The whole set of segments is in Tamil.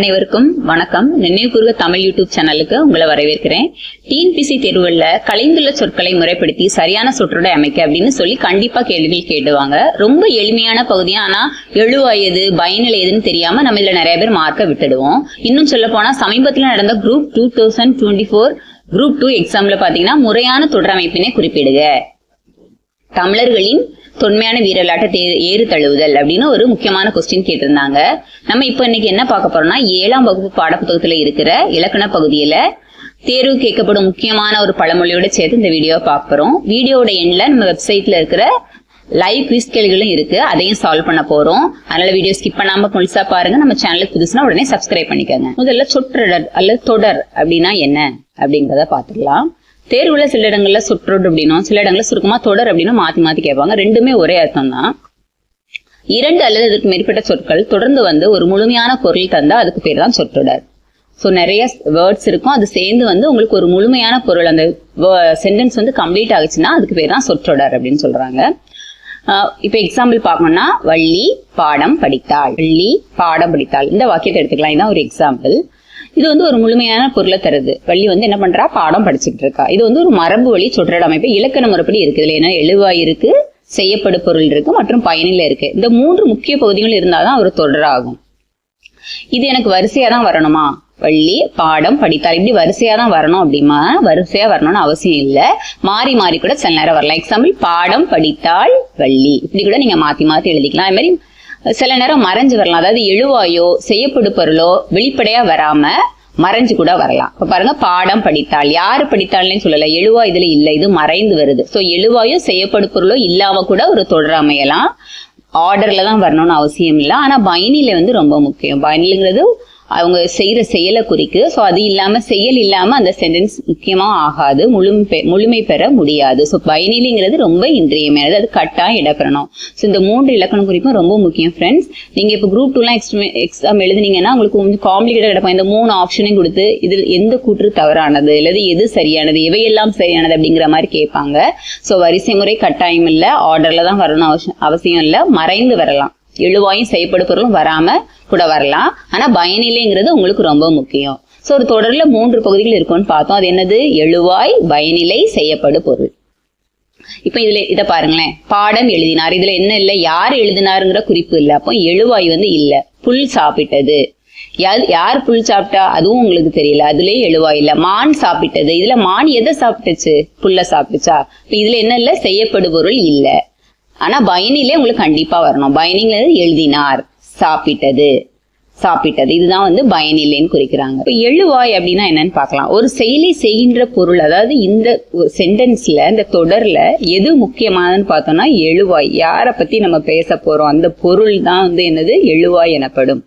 அனைவருக்கும் வணக்கம். நினைவுகூர்க தமிழ் யூடியூப் சேனலுக்கு உங்களை வரவேற்கிறேன். டிஎன்பிஎஸ்சி தேர்வுகள்ல கலைந்துள்ள சொற்களை முறைப்படுத்தி சரியான சொற்றொடை அமைக்க அப்படின்னு சொல்லி கண்டிப்பா கேள்விகள் கேட்டுவாங்க. ரொம்ப எளிமையான பகுதியா, ஆனா எழுவாய் எது பயனிலை எதுன்னு தெரியாம நம்ம இதுல நிறைய பேர் மார்க்க விட்டுடுவோம். இன்னும் சொல்ல போனா சமீபத்தில் நடந்த குரூப் 2024 குரூப் 2 எக்ஸாம்ல பாத்தீங்கன்னா முறையான தொடரமைப்பினை குறிப்பிடுக. தமிழர்களின் தொன்மையான வீரலாட்ட ஏறு தழுவுதல் அப்படின்னு ஒரு முக்கியமான கொஸ்டின் கேட்டிருந்தாங்க. நம்ம இப்ப இன்னைக்கு என்ன பார்க்க போறோம்னா 7ஆம் வகுப்பு பாடப்புத்தகத்துல இருக்கிற இலக்கண பகுதியில தேர்வு கேட்கப்படும் முக்கியமான ஒரு பழமொழியோட சேர்த்து இந்த வீடியோவை பார்க்க போறோம். வீடியோட எண்ட்ல நம்ம வெப்சைட்ல இருக்கிற லைவ் குவிஸ் கேள்விகளும் இருக்கு, அதையும் சால்வ் பண்ண போறோம். அதனால வீடியோ ஸ்கிப் பண்ணாம முழுசா பாருங்க. நம்ம சேனலுக்கு புதுசுனா உடனே சப்ஸ்கிரைப் பண்ணிக்கோங்க. முதல்ல சொற்றொடர் அல்லது தொடர் அப்படின்னா என்ன அப்படிங்கறத பாத்துக்கலாம். தேர்வுல சில இடங்கள்ல சொற்றொடர் அப்படின்னும் சில இடங்கள்ல சுருக்கமா தொடர் அப்படின்னு மாத்தி கேட்பாங்க. ரெண்டுமே ஒரே அர்த்தம் தான். இரண்டு அல்லது அதற்கு மேற்பட்ட சொற்கள் தொடர்ந்து வந்து ஒரு முழுமையான பொருள் தந்தா அதுக்கு பேர் தான் சொற்றொடர். சோ நிறைய வேர்ட்ஸ் இருக்கும், அது சேர்ந்து வந்து உங்களுக்கு ஒரு முழுமையான பொருள், அந்த சென்டென்ஸ் வந்து கம்ப்ளீட் ஆகுச்சுன்னா அதுக்கு பேர் தான் சொற்றொடர் அப்படின்னு சொல்றாங்க. இப்ப எக்ஸாம்பிள் பார்க்கணும்னா வள்ளி பாடம் படித்தாள். வள்ளி பாடம் படித்தாள் இந்த வாக்கியத்தை எடுத்துக்கலாம். இதான் ஒரு எக்ஸாம்பிள். இது வந்து ஒரு முழுமையான பொருளை தருது. வள்ளி வந்து என்ன பண்றா, பாடம் படிச்சுட்டு இருக்கா. இது வந்து ஒரு மரபு வழி சொற்றொடர் அமைப்பு இலக்கண முறைப்படி இருக்குது. இதுல ஏன்னா எழுவாய் இருக்கு, செய்யப்படு பொருள் இருக்கு மற்றும் பயனில இருக்கு. இந்த மூன்று முக்கிய பகுதிகள் இருந்தாதான் ஒரு தொடர் ஆகும். இது எனக்கு வரிசையா தான் வரணுமா, வள்ளி பாடம் படித்தாள் இப்படி வரிசையா தான் வரணும் அப்படிமா, வரிசையா வரணும்னு அவசியம் இல்ல. மாறி மாறி கூட சில நேரம் வரலாம். எக்ஸாம்பிள் பாடம் படித்தாள் வள்ளி இப்படி கூட நீங்க மாத்தி எழுதிக்கலாம். அது மாதிரி சில நேரம் மறைஞ்சு வரலாம். அதாவது எழுவாயோ செய்யப்படு பொருளோ வெளிப்படையா வராம மறைஞ்சு கூட வரலாம். இப்ப பாருங்க, பாடம் படித்தாள், யாரு படித்தாள்னு சொல்லல, எழுவா இதுல இல்ல, இது மறைந்து வருது. சோ எழுவாயோ செய்யப்படு பொருளோ இல்லாம கூட ஒரு தொடர் அமையலாம். ஆர்டர்ல தான் வரணும்னு அவசியம் இல்ல. ஆனா பயனிலை வந்து ரொம்ப முக்கியம். பயனிலைங்கிறது அவங்க செய்யற செயலை குறிக்கு. சோ அது இல்லாம செயல் இல்லாம அந்த சென்டென்ஸ் முக்கியமா ஆகாது, முழுமை பெற முடியாது. சோ பயனிலைங்கிறது ரொம்ப இன்றியமையானது, அது கட்டாயம் இடப்பெறணும். சோ இந்த மூன்று இலக்கண குறிப்பும் ரொம்ப முக்கியம் ஃப்ரெண்ட்ஸ். நீங்க இப்ப குரூப் 2 எக்ஸாம் எழுதுனீங்கன்னா உங்களுக்கு கொஞ்சம் காம்ப்ளிகேட்டா கிடக்கும். இந்த 3 ஆப்ஷனையும் கொடுத்து இதில் எந்த கூற்று தவறானது அல்லது எது சரியானது, எவையெல்லாம் சரியானது அப்படிங்கிற மாதிரி கேட்பாங்க. சோ வரிசை முறை கட்டாயம் இல்ல, ஆர்டர்ல தான் வரணும் அவசியம் இல்ல. மறைந்து வரலாம், எழுவாயும் செய்யப்படு பொருளும் வராம கூட வரலாம். ஆனா பயனிலைங்கிறது உங்களுக்கு ரொம்ப முக்கியம். சோ ஒரு தொடர்ல 3 பகுதிகள் இருக்கும்னு பார்த்தோம். அது என்னது, எழுவாய், பயனிலை, செய்யப்படு பொருள். இப்ப இத பாருங்களேன், பாடம் எழுதினார். இதுல என்ன இல்ல, யார் எழுதினாருங்கிற குறிப்பு இல்ல. அப்போ எழுவாய் வந்து இல்ல. புல் சாப்பிட்டது, யார் புல் சாப்பிட்டா அதுவும் உங்களுக்கு தெரியல, அதுலயே எழுவாய் இல்ல. மான் சாப்பிட்டது, இதுல மான் எதை சாப்பிட்டுச்சு, புல்ல சாப்பிட்டுச்சா. இப்ப இதுல என்ன இல்ல, செய்யப்படு பொருள் இல்ல. ஆனா பயனிலே உங்களுக்கு கண்டிப்பா வரணும். பயனிங்கிறது எழுதினார், சாப்பிட்டது இதுதான் வந்து பயனிலைன்னு குறிக்கிறாங்க. இப்ப எழுவாய் அப்படின்னா என்னன்னு பார்க்கலாம். ஒரு செயலை செய்கின்ற பொருள், அதாவது இந்த சென்டென்ஸ்ல இந்த தொடர்ல எது முக்கியமானதுன்னு பார்த்தோம்னா எழுவாய். யார பத்தி நம்ம பேச போறோம் அந்த பொருள் தான் வந்து என்னது, எழுவாய் எனப்படும்.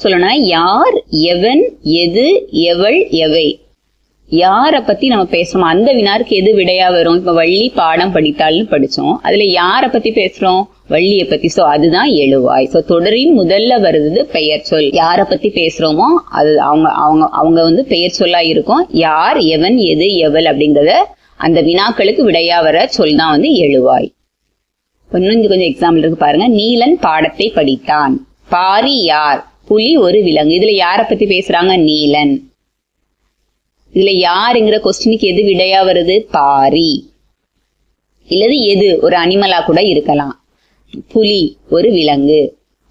சொல்லணும்னா யார், எவன், எது, எவள், எவை, யார பத்தி நம்ம பேசுறோம் அந்த வினாருக்கு எது விடையா வரும். இப்ப வள்ளி பாடம் படித்தாள்னு படிச்சோம், அதுல யார பத்தி பேசுறோம், வள்ளிய பத்தி. சோ அதுதான் எழுவாய். சோ தொடரின் முதல்ல வருது பெயர் சொல். யார பத்தி பேசுறோமோ அது அவங்க வந்து பெயர் சொல்லா இருக்கும். யார், எவன், எது, எவள் அப்படிங்கறத அந்த வினாக்களுக்கு விடையா வர சொல் தான் வந்து எழுவாய். இன்னும் கொஞ்சம் எக்ஸாம்பிள் இருக்கு பாருங்க. நீலன் பாடத்தை படித்தான். பாரி யார், புலி ஒரு விலங்கு. இதுல யார பத்தி பேசுறாங்க, நீலன். இதுல யாருங்கிற கொஸ்டினுக்கு எது விடையா வருது, பாரி. இல்லது எது ஒரு அனிமலா கூட இருக்கலாம், புலி ஒரு விலங்கு.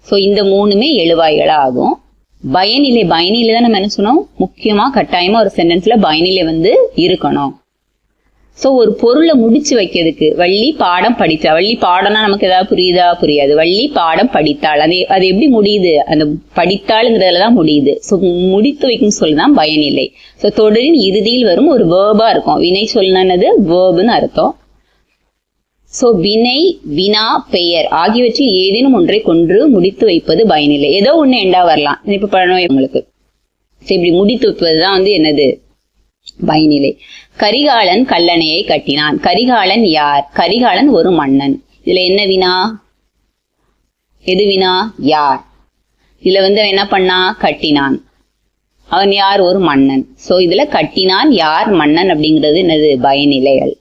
சோ இந்த 3மே எழுவாய்களா ஆகும். பயனிலை தான் நம்ம என்ன சொன்னோம், முக்கியமா கட்டாயமா ஒரு சென்டென்ஸ்ல பயனிலை வந்து இருக்கணும். சோ ஒரு பொருளை முடிச்சு வைக்கிறதுக்கு, வள்ளி பாடம் படித்தா, வள்ளி பாடம்னா நமக்கு ஏதாவது புரியுதா, புரியாது. வள்ளி பாடம் படித்தாள், அது எப்படி முடியுது, அந்த படித்தாளுங்கிறதுலதான் முடியுது. சோ முடித்து வைக்கும் சொல்லுதான் பயனிலை. சோ தொடரின் இறுதியில் வரும் ஒரு வேர்பா இருக்கும். வினை சொல்லுனது வேர்புன்னு அர்த்தம். சோ வினை, வினா, பெயர் ஆகியவற்றில் ஏதேனும் ஒன்றை கொன்று முடித்து வைப்பது பயனிலை. ஏதோ ஒண்ணு எண்டா வரலாம். இப்ப பழம் உங்களுக்கு இப்படி முடித்து வைப்பதுதான் வந்து என்னது, பயனிலை. கரிகாலன் கல்லணையை கட்டினான். கரிகாலன் யார், கரிகாலன் ஒரு மன்னன். இதுல என்ன வினா, எது வினா, யார். இதுல வந்து என்ன பண்ணா, கட்டினான். அவன் யார், ஒரு மன்னன். சோ இதுல கட்டினான், யார், மன்னன் அப்படிங்கிறது என்னது, பயனிலைகள்.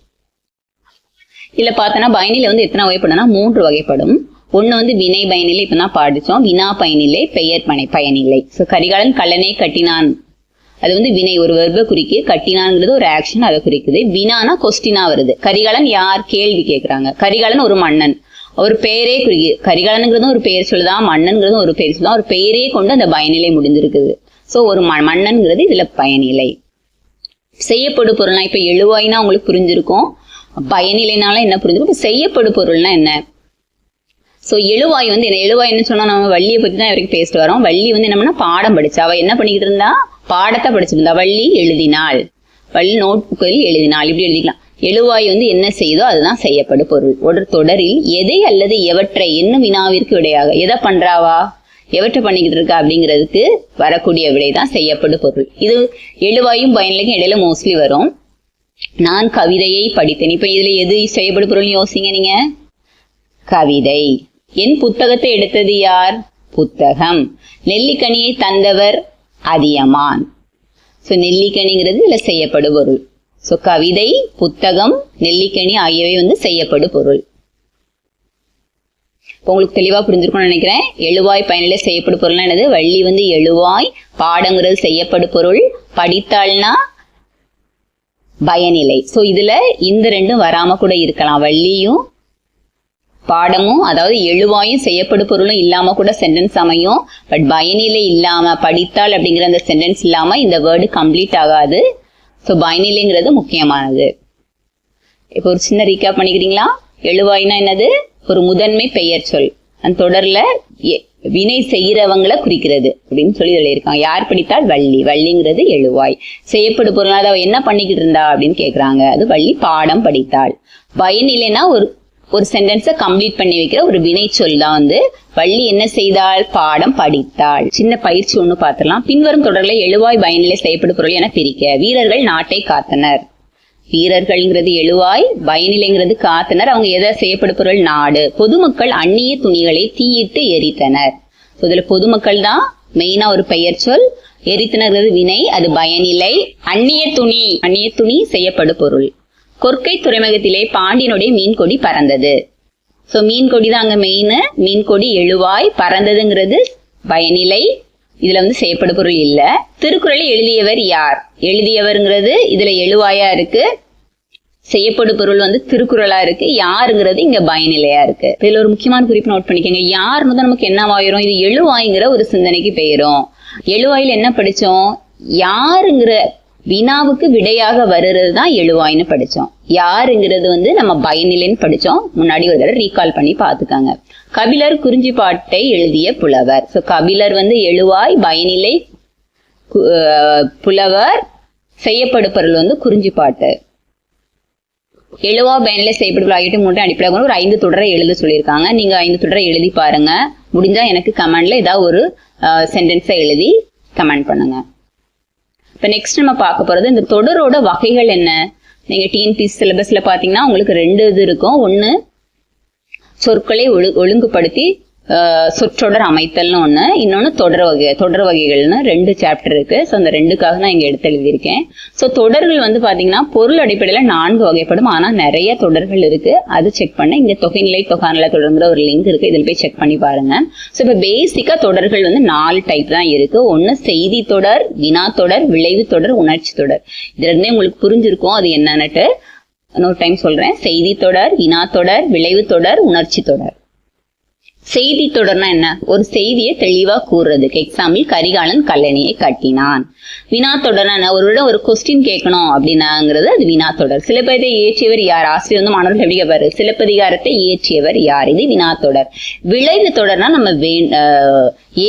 இதுல பார்த்தோன்னா பயனிலை வந்து எத்தனை வகைப்படும்னா 3 வகைப்படும். ஒண்ணு வந்து வினை பயனிலை, இப்பதான் படிச்சோம். வினா பயனிலை, பெயர் பயனிலை. சோ கரிகாலன் கல்லணை கட்டினான், அது வந்து வினை, ஒரு வெர்ப குறிக்கு. கட்டினான்ங்கிறது ஒரு ஆக்ஷன், அதை குறிக்குது. வினானா கொஸ்டினா வருது. கரிகாலன் யார், கேள்வி கேட்கறாங்க. கரிகாலன் ஒரு மன்னன், ஒரு பெயரே குறிக்கு. கரிகாலனுங்கிறதும் ஒரு பெயர் சொல்லுதான், மன்னன்கிறதும் ஒரு பெயர் சொல்லுதான். ஒரு பெயரே கொண்டு அந்த பயனிலை முடிஞ்சிருக்குது. சோ ஒரு மன்னன்கிறது இதுல பயனிலை. செய்யப்படு பொருள்னா இப்ப எழுவாய்னா உங்களுக்கு புரிஞ்சிருக்கும், பயனிலைனால என்ன புரிஞ்சிருக்கும். இப்ப செய்யப்படு பொருள்னா என்ன? சோ எழுவாய் வந்து என்ன, எழுவாய் என்ன சொன்னா, நம்ம வள்ளியை பத்தி தான் வரைக்கும் பேசிட்டு வரோம். வள்ளி வந்து என்ன பண்ணா, பாடம் படிச்சா. அவ என்ன பண்ணிக்கிட்டு இருந்தா, பாடத்தை படிச்சிருந்தா. வள்ளி எழுதினாள், வள்ளி நோட் புக்கில் எழுதினாள், இப்படி எழுதிக்கலாம். எழுவாய் வந்து என்ன செய்தோ அதுதான் செய்யப்படு பொருள். ஒரு தொடரில் எதை அல்லது எவற்றை என்னும் வினாவிற்கு விடையாக, எதை பண்றாவா, எவற்றை பண்ணிக்கிட்டு இருக்கா அப்படிங்கிறதுக்கு வரக்கூடிய விடைதான் செய்யப்படு பொருள். இது எழுவாயும் பயனிலைக்கும் இடையில மோஸ்ட்லி வரும். நான் கவிதையை படித்தேன். இப்ப இதுல எது செய்யப்படு பொருள் யோசிங்க நீங்க. கவிதை. என் புத்தகத்தை எடுத்தது யார், புத்தகம். நெல்லிக்கனியை தந்தவர் அதியமான். சோ நெல்லிக்கனிங்கிறது இதுல செய்யப்படு பொருள். சோ கவிதை, புத்தகம், நெல்லிக்கனி ஆகியவை வந்து செய்யப்படு பொருள். உங்களுக்கு தெளிவா புரிஞ்சிருக்கும்னு நினைக்கிறேன். எழுவாய் பயனிலை செய்யப்படு பொருள்னா என்னது, வள்ளி வந்து எழுவாய், பாடங்கிறது செய்யப்படு பொருள், படித்தாள்னா பயனிலை. சோ இதுல இந்த ரெண்டும் வராம கூட இருக்கலாம். வள்ளியும் பாடமும், அதாவது எழுவாயும் செய்யப்படு பொருளும் இல்லாம கூட சென்டென்ஸ் அமையும். பட் பயனிலை இல்லாம, படித்தாள் அப்படிங்கிற அந்த சென்டென்ஸ் இல்லாம இந்த வேர்டு கம்ப்ளீட் ஆகாது. சோ பயனிலைங்கிறது முக்கியமானது. இப்போ ஒரு சின்ன ரீகேப் பண்ணிக்கிறீங்களா? எழுவாய்னா என்னது, ஒரு முதன்மை பெயர் சொல், அந்த தொடர்ல வினை செய்யறவங்களை குறிக்கிறது அப்படின்னு சொல்லி சொல்லியிருக்காங்க. யார் படித்தால், வள்ளி. வள்ளிங்கிறது எழுவாய். செய்யப்படு பொருள், அதை என்ன பண்ணிக்கிட்டு இருந்தா அப்படின்னு கேக்குறாங்க. அது வள்ளி பாடம் படித்தாள். பயனிலைனா ஒரு சென்டென்ஸை கம்ப்ளீட் பண்ணி வைக்கிற ஒரு வினை சொல் தான் வந்து வள்ளி என்ன செய்தாள், பாடம் படித்தாள். சின்ன பயிற்சி ஒண்ணு பார்த்துடலாம். பின்வரும் தொடர்களை எழுவாய் பயனிலை செய்யப்படு பொருள் என பிரிக்க. வீரர்கள் நாட்டை காத்தனர். வீரர்கள்ங்கிறது எழுவாய், பயனிலைங்கிறது காத்தனர். அவங்க எதை செய்யப்படு பொருள், நாடு. பொதுமக்கள் அந்நிய துணிகளை தீயிட்டு எரித்தனர். இதுல பொதுமக்கள் தான் மெயினா ஒரு பெயர் சொல். எரித்தனர்கிறது வினை, அது பயனிலை. அந்நிய துணி செய்யப்படு பொருள். கொற்கை துறைமுகத்திலே பாண்டியனுடைய மீன்கொடி பறந்தது. சோ மீன்கொடி தான் அங்க மெயின். மீன்கொடி எழுவாய், பறந்ததுங்கிறது பயனிலை. இதுல வந்து செய்யப்படு பொருள் இல்ல. திருக்குறளை எழுதியவர் யார், எழுதியவர்ங்கிறது இதுல எழுவாயா இருக்கு. செய்யப்படு பொருள் வந்து திருக்குறளா இருக்கு. யாருங்கிறது இங்க பயனிலையா இருக்கு. இதுல ஒரு முக்கியமான குறிப்பு நோட் பண்ணிக்கோங்க. யாருன்னு தான் நமக்கு என்ன ஆயிரும், இது எழுவாய்ங்கிற ஒரு சிந்தனைக்கு பெயரும். எழுவாயில என்ன படிச்சோம், யாருங்கிற வினாவுக்கு விடையாக வருறதுதான் எழுவாய்னு படிச்சோம். யாருங்கிறது வந்து நம்ம பயனிலைன்னு படிச்சோம். முன்னாடி ஒரு தடவை ரீகால் பண்ணி பாத்துக்காங்க. கபிலர் குறிஞ்சிப்பாட்டை எழுதிய புலவர். சோ கபிலர் வந்து எழுவாய், பயனிலை, புலவர், செய்யப்படு பொருள் வந்து குறிஞ்சிப்பாட்டு. எழுவா பயனிலை செய்யப்படு ஆகிட்டு மூன்று அடிப்படையாக ஒரு 5 தொடரை எழுத சொல்லியிருக்காங்க. நீங்க 5 தொடரை எழுதி பாருங்க. முடிஞ்சா எனக்கு கமெண்ட்ல ஏதாவது ஒரு சென்டென்ஸை எழுதி கமெண்ட் பண்ணுங்க. இப்ப நெக்ஸ்ட் நம்ம பார்க்க போறது இந்த தொடரோட வகைகள் என்ன. நீங்க டிஎன்பிஎஸ்சி சிலபஸ்ல பாத்தீங்கன்னா உங்களுக்கு 2 இது இருக்கும். ஒண்ணு சொற்களை ஒழுங்குபடுத்தி சொற்றொடர் அமைத்தல்னு ஒண்ணு, இன்னொன்னு தொடர் வகைகள்னு 2 சாப்டர் இருக்கு. சோ அந்த 2க்காக நான் இங்க எடுத்து எழுதியிருக்கேன். சோ தொடர்கள் வந்து பாத்தீங்கன்னா பொருள் அடிப்படையில 4 வகைப்படும். ஆனா நிறைய தொடர்கள் இருக்கு, அது செக் பண்ண இங்க தொகைநிலை தொகாநிலை தொடர்ங்கிற ஒரு லிங்க் இருக்கு, இதுல போய் செக் பண்ணி பாருங்க. சோ இப்ப பேசிக்கா தொடர்கள் வந்து 4 டைப் தான் இருக்கு. ஒண்ணு செய்தி தொடர், வினா தொடர், விளைவு தொடர், உணர்ச்சி தொடர். இதுல இருந்தே உங்களுக்கு புரிஞ்சிருக்கும் அது என்னன்னுட்டு. இன்னொரு டைம் சொல்றேன். செய்தி தொடர், வினா தொடர், விளைவு தொடர், உணர்ச்சி தொடர். செய்தி தொடர்னா என்ன, ஒரு செய்தியை தெளிவா கூறுறதுக்கு. எக்ஸாம்பிள், கரிகாலன் கல்லணையை கட்டினான். வினா தொடர்னா ஒருவிடம் ஒரு கொஸ்டின் கேட்கணும் அப்படின்னாங்கிறது அது வினா தொடர். சிலப்பதிகாரத்தை இயற்றியவர் யார், ஆசிரியர் வந்து மாணவர்கள் எப்படி கேட்பாரு, சிலப்பதிகாரத்தை இயற்றியவர் யார், இது வினா தொடர். விளைவு தொடர்னா நம்ம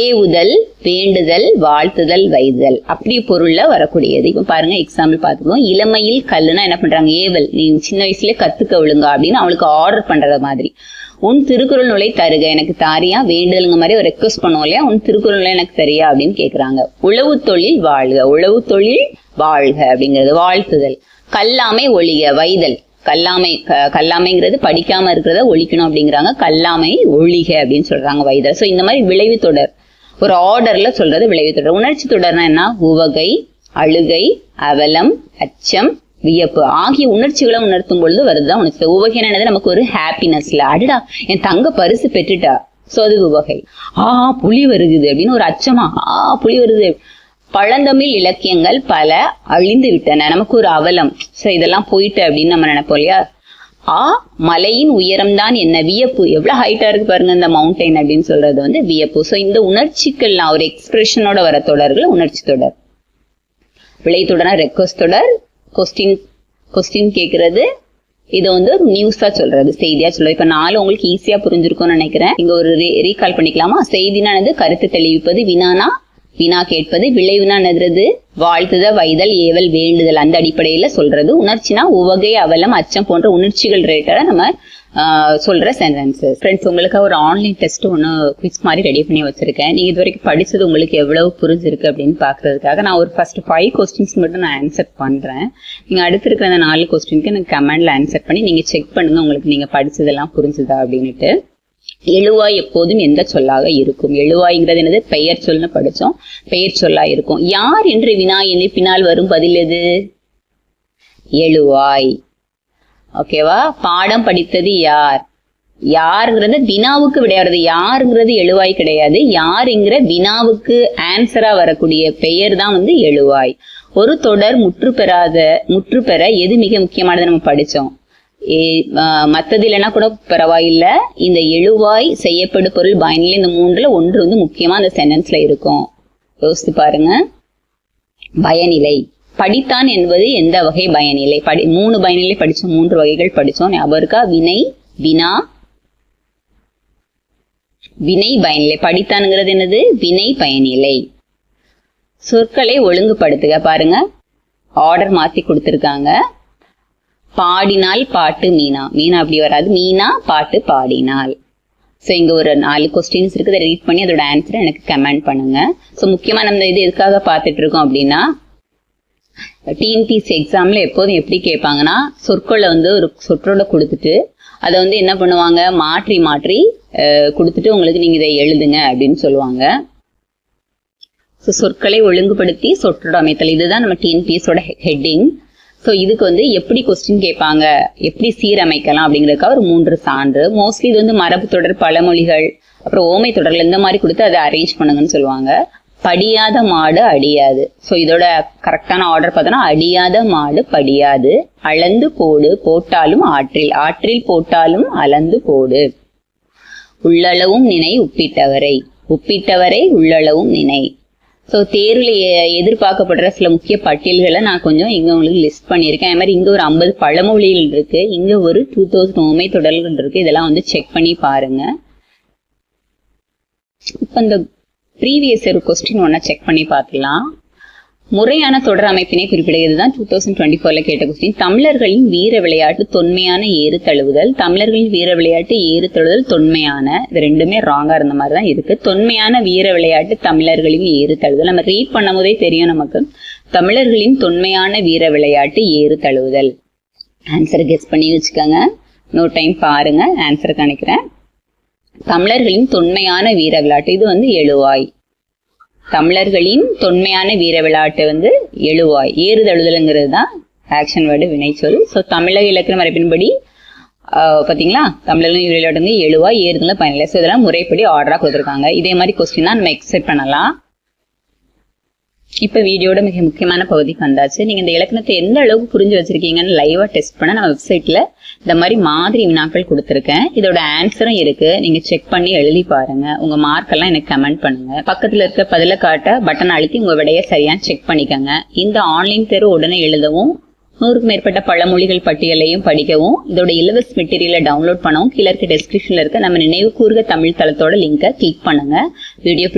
ஏவுதல், வேண்டுதல், வாழ்த்துதல், வைதல் அப்படி பொருள்ல வரக்கூடியது. இப்ப பாருங்க எக்ஸாம்பிள் பார்த்துக்கோம். இளமையில் கல்லுனா என்ன பண்றாங்க, ஏவல், நீ சின்ன வயசுல கத்துக்க ஒழுங்கா அப்படின்னு அவளுக்கு ஆர்டர் பண்றது மாதிரி. உன் திருக்குறள் நூலை தருக, எனக்கு தாரியா, வேண்டுதலுங்க மாதிரி ஒரு ரெக்வஸ்ட் பண்ணுவோம் இல்லையா, உன் திருக்குறள் நூலை எனக்கு தெரியா அப்படின்னு கேக்குறாங்க. உழவு தொழில் வாழ்க, உழவு தொழில் வாழ்க அப்படிங்கிறது வாழ்த்துதல். கல்லாமை ஒழிக, வைதல். கல்லாமைங்கிறது படிக்காம இருக்கிறத ஒழிக்கணும் அப்படிங்கிறாங்க. கல்லாமை ஒழிக அப்படின்னு சொல்றாங்க, வைதல். சோ இந்த மாதிரி விளைவு தொடர் ஒரு ஆர்டர்ல சொல்றது விளைவு தொடர். உணர்ச்சி தொடர்னா என்ன, உவகை, அழுகை, அவலம், அச்சம், வியப்பு ஆகிய உணர்ச்சிகளை உணர்த்தும் பொழுது வருதுதான் உணர்ச்சி. உவகைன்னு என்னது, நமக்கு ஒரு ஹாப்பினஸ்ல அடடா என் தங்க பரிசு பெற்றுட்டா, சோ அது உவகை. புலி வருகுது அப்படின்னு ஒரு அச்சமா, புலி வருது. பழந்தமிழ் இலக்கியங்கள் பல அழிந்து விட்டன, நமக்கு ஒரு அவலம், சோ இதெல்லாம் போயிட்டு அப்படின்னு நம்ம நினைப்போம் இல்லையா. மலையின் உயரம்தான் என்ன, வியப்பு, எவ்வளவு ஹைட்டா இருக்கு பாருங்க இந்த மவுண்டைன் அப்படின்னு சொல்றது வந்து வியப்பு. சோ இந்த உணர்ச்சிகள்லாம் ஒரு எக்ஸ்பிரஷனோட வர தொடர்கள் உணர்ச்சி தொடர். விளை தொடர், ரெக்வஸ்ட் தொடர், கொஸ்டின் கேட்கறது, இதை வந்து ஒரு நியூஸா சொல்றது, செய்தியா சொல்றது. இப்ப 4 உங்களுக்கு ஈஸியா புரிஞ்சிருக்கும்னு நினைக்கிறேன். இங்க ஒரு ரீகால் பண்ணிக்கலாமா. செய்தினானது கருத்து தெளிவிப்பது, வினானா வினா கேட்பது, விளைவுனா என்னது வாழ்த்துத, வைதல், ஏவல், வேண்டுதல், அந்த அடிப்படையில சொல்றது. உணர்ச்சினா உவகை, அவலம், அச்சம் போன்ற உணர்ச்சிகள் ரிலேட்டடா நம்ம சொல்ற சென்டென்சஸ். ஃப்ரெண்ட்ஸ், உங்களுக்கு ஒரு ஆன்லைன் டெஸ்ட் ஒன்று குவிஸ் மாதிரி ரெடி பண்ணி வச்சிருக்கேன். நீங்க இது வரைக்கும் படிச்சது உங்களுக்கு எவ்வளவு புரிஞ்சிருக்கு அப்படின்னு பாக்குறதுக்காக நான் ஒரு ஃபர்ஸ்ட் 5 கொஸ்டின்ஸ் மட்டும் நான் ஆன்சர் பண்றேன். நீங்க அடுத்து இருக்கிற அந்த 4 கொஸ்டினுக்கு எனக்கு கமெண்ட்ல ஆன்சர் பண்ணி நீங்க செக் பண்ணுங்க உங்களுக்கு நீங்க படிச்சதெல்லாம் புரிஞ்சுதா அப்படின்னுட்டு. எழுவாய் எப்போதும் எந்த சொல்லாக இருக்கும். எழுவாய்ங்கிறது என்னது, பெயர் சொல்னு படிச்சோம், பெயர் சொல்லா இருக்கும். யார் என்று வினா பின்னால் வரும் பதில் எது, எழுவாய். ஓகேவா. பாடம் படித்தது யார், யாருங்கிறது வினாவுக்கு விடையாடுறது, யாருங்கிறது எழுவாய் கிடையாது. யாருங்கிற வினாவுக்கு ஆன்சரா வரக்கூடிய பெயர் தான் வந்து எழுவாய். ஒரு தொடர் முற்று பெற எது மிக முக்கியமானது நம்ம படிச்சோம். மத்தது இல்லைன்னா கூட பரவாயில்ல, இந்த எழுவாய், செய்யப்படு பொருள், பயனிலை, இந்த 3ல ஒன்று வந்து முக்கியமா அந்த சென்டென்ஸ்ல இருக்கும். யோசித்து பாருங்க. பயனிலை, படித்தான் என்பது எந்த வகை பயனிலை, 3 பயனிலை படிச்சோம், 3 வகைகள் படிச்சோம், ஞாபகம் இருக்கா. வினை, வினா, வினை பயனிலை. படித்தான்ங்கிறது என்னது, வினை பயனிலை. சொற்களை ஒழுங்குபடுத்துக. பாருங்க, ஆர்டர் மாத்தி கொடுத்திருக்காங்க. பாடினால் பாட்டு மீனா, மீனா அப்படி வராது, மீனா பாட்டு பாடினாள். ஸோ இங்க ஒரு 4 கொஸ்டின்ஸ் இருக்குது, அதை ரீட் பண்ணி அதோட ஆன்சரை எனக்கு கமெண்ட் பண்ணுங்க. ஸோ முக்கியமா நம்ம இது எதுக்காக பார்த்துட்டு இருக்கோம் அப்படின்னா, டிஎன்பிஎஸ்சி எக்ஸாம்ல எப்போதும் எப்படி கேட்பாங்கன்னா, சொற்களை வந்து ஒரு சொற்றோட கொடுத்துட்டு அதை வந்து என்ன பண்ணுவாங்க, மாற்றி மாற்றி கொடுத்துட்டு உங்களுக்கு நீங்க இதை எழுதுங்க அப்படின்னு சொல்லுவாங்க. ஸோ சொற்களை ஒழுங்குபடுத்தி சொற்றோட அமைத்தல், இதுதான் நம்ம டிஎன்பிஎஸ்சியோட ஹெட்டிங். ஸோ இதுக்கு வந்து எப்படி கொஸ்டின் கேட்பாங்க, எப்படி சீரமைக்கலாம் அப்படிங்கிறதுக்காக ஒரு 3 சான்று. மோஸ்ட்லி இது வந்து மரபு தொடர், பழமொழிகள், அப்புறம் ஓமை தொடர்கள் இந்த மாதிரி கொடுத்து அதை அரேஞ்ச் பண்ணுங்கன்னு சொல்லுவாங்க. படியாத மாடு அடியாது. ஸோ இதோட கரெக்டான ஆர்டர் பார்த்தோன்னா, அடியாத மாடு படியாது, அளந்து போடு, போட்டாலும் ஆற்றில், ஆற்றில் போட்டாலும் அளந்து போடு, உள்ளளவும் நினை உப்பிட்டவரை, உப்பிட்டவரை உள்ளளவும் நினை. ஸோ தேர்வுல எதிர்பார்க்கப்படுற சில முக்கிய பட்டியல்களை நான் கொஞ்சம் இங்க உங்களுக்கு லிஸ்ட் பண்ணியிருக்கேன். அது மாதிரி இங்க ஒரு 50 பழமொழிகள் இருக்கு, இங்க ஒரு 2000 ஓமை தொடர்கள் இருக்கு. இதெல்லாம் வந்து செக் பண்ணி பாருங்க. இப்ப இந்த ப்ரீவியஸ் இயர் கொஸ்டின் ஒன்னா செக் பண்ணி பார்க்கலாம். முறையான தொடர் அமைப்பினை குறிப்பிடுகிறது தான் 2024ல கேட்ட கொஸ்டின். தமிழர்களின் வீர விளையாட்டு தொன்மையான ஏறு தழுவுதல். தமிழர்களின் வீர விளையாட்டு ஏறு தழுவுதல் தொன்மையான, இது ரெண்டுமே ராங்கா இருந்த மாதிரி தான் இருக்கு. தொன்மையான வீர விளையாட்டு தமிழர்களின் ஏறு தழுவுதல். நம்ம ரீட் பண்ணும் போதே தெரியும் நமக்கு, தமிழர்களின் தொன்மையான வீர விளையாட்டு ஏறு தழுவுதல். ஆன்சர் கெஸ் பண்ணி வச்சுக்கோங்க, நோ டைம் பாருங்க, ஆன்சர் கணிக்கிறேன். தமிழர்களின் தொன்மையான வீர விளையாட்டு, இது வந்து எழுவாய். தமிழர்களின் தொன்மையான வீர விளையாட்டு வந்து எழுவாய். ஏறுதழுதல்ங்கிறது தான் ஆக்ஷன் வேர்டு, வினைச்சொல். ஸோ தமிழக இலக்கண மரபின்படி பாத்தீங்களா, தமிழர்களின் வீர விளையாட்டு வந்து எழுவாய், ஏறுதல் பயனில்லை. ஸோ இதெல்லாம் முறைப்படி ஆர்டரா கொடுத்துருக்காங்க. இதே மாதிரி கொஸ்டின் தான் நம்ம எக்ஸ்பெக்ட் பண்ணலாம். இப்ப வீடியோட மிக முக்கியமான பகுதிக்கு வந்தாச்சு. நீங்க இந்த இலக்கணத்தை எந்த அளவுக்கு புரிஞ்சு வச்சிருக்கீங்கன்னு லைவா டெஸ்ட் பண்ண நம்ம வெப்சைட்ல இந்த மாதிரி வினாக்கள் கொடுத்துருக்கேன். இதோட ஆன்சரும் இருக்கு, நீங்க செக் பண்ணி எழுதி பாருங்க. உங்க மார்க் எல்லாம் எனக்கு கமெண்ட் பண்ணுங்க. பக்கத்துல இருக்க பதில காட்ட பட்டன் அழுத்தி உங்க விடைய சரியா செக் பண்ணிக்கோங்க. இந்த ஆன்லைன் தேர்வு உடனே எழுதவும், 100க்கும் மேற்பட்ட பழமொழிகள் பட்டியலையும் படிக்கவும், இதோட இலவச மெட்டீரியலை டவுன்லோட் பண்ணவும் கீழே இருக்க டெஸ்கிரிப்ஷன்ல இருக்க நம்ம நினைவு கூர்க தமிழ் தளத்தோட லிங்கை கிளிக் பண்ணுங்க. வீடியோ